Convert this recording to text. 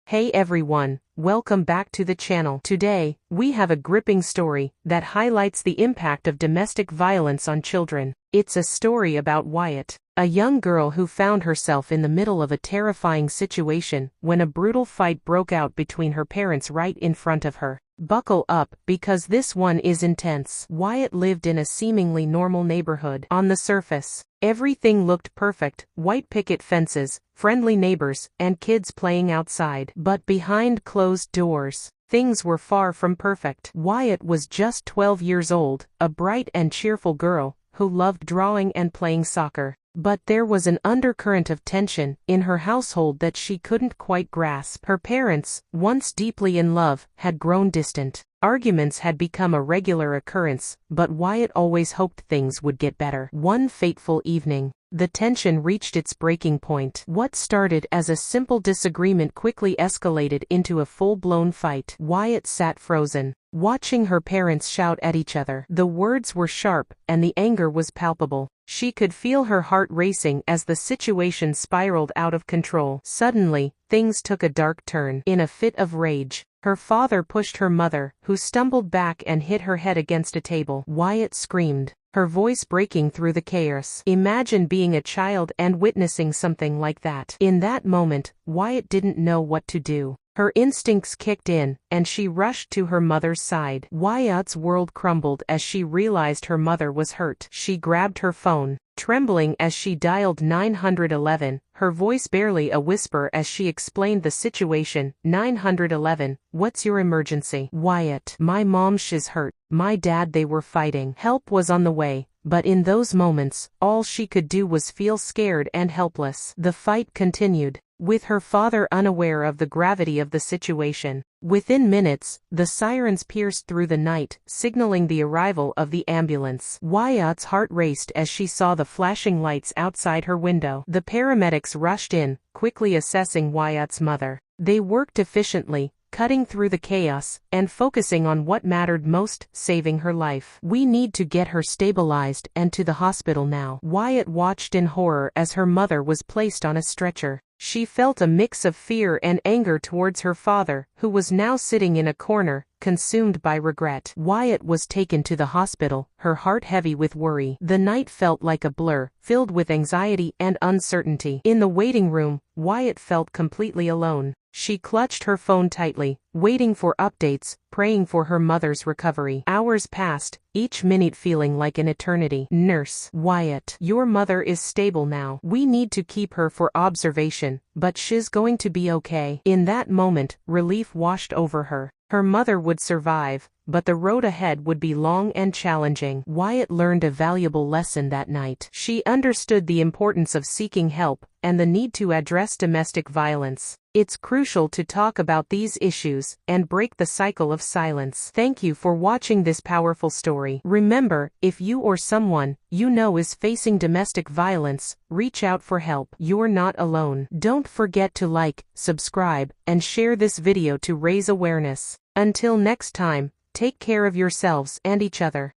Hey everyone, welcome back to the channel. Today, we have a gripping story that highlights the impact of domestic violence on children. It's a story about Wyatt, a young girl who found herself in the middle of a terrifying situation when a brutal fight broke out between her parents right in front of her. Buckle up, because this one is intense. Wyatt lived in a seemingly normal neighborhood. On the surface, everything looked perfect: white picket fences, friendly neighbors, and kids playing outside. But behind closed doors, things were far from perfect. Wyatt was just 12 years old, a bright and cheerful girl who loved drawing and playing soccer. But there was an undercurrent of tension in her household that she couldn't quite grasp. Her parents, once deeply in love, had grown distant. Arguments had become a regular occurrence, but Wyatt always hoped things would get better. One fateful evening, the tension reached its breaking point. What started as a simple disagreement quickly escalated into a full-blown fight. Wyatt sat frozen, watching her parents shout at each other. The words were sharp, and the anger was palpable. She could feel her heart racing as the situation spiraled out of control. Suddenly, things took a dark turn. In a fit of rage, her father pushed her mother, who stumbled back and hit her head against a table. Wyatt screamed, her voice breaking through the chaos. Imagine being a child and witnessing something like that. In that moment, Wyatt didn't know what to do. Her instincts kicked in, and she rushed to her mother's side. Wyatt's world crumbled as she realized her mother was hurt. She grabbed her phone, trembling as she dialed 911, her voice barely a whisper as she explained the situation. 911, what's your emergency? Wyatt, my mom, she's hurt. My dad, they were fighting. Help was on the way, but in those moments, all she could do was feel scared and helpless. The fight continued, with her father unaware of the gravity of the situation. Within minutes, the sirens pierced through the night, signaling the arrival of the ambulance. Wyatt's heart raced as she saw the flashing lights outside her window. The paramedics rushed in, quickly assessing Wyatt's mother. They worked efficiently, cutting through the chaos and focusing on what mattered most: saving her life. We need to get her stabilized and to the hospital now. Wyatt watched in horror as her mother was placed on a stretcher. She felt a mix of fear and anger towards her father, who was now sitting in a corner, consumed by regret. Wyatt was taken to the hospital, her heart heavy with worry. The night felt like a blur, filled with anxiety and uncertainty. In the waiting room, Wyatt felt completely alone. She clutched her phone tightly, waiting for updates, praying for her mother's recovery. Hours passed, each minute feeling like an eternity. Nurse, Wyatt, your mother is stable now. We need to keep her for observation, but she's going to be okay. In that moment, relief washed over her. Her mother would survive, but the road ahead would be long and challenging. Wyatt learned a valuable lesson that night. She understood the importance of seeking help and the need to address domestic violence. It's crucial to talk about these issues and break the cycle of silence. Thank you for watching this powerful story. Remember, if you or someone you know is facing domestic violence, reach out for help. You're not alone. Don't forget to like, subscribe, and share this video to raise awareness. Until next time, take care of yourselves and each other.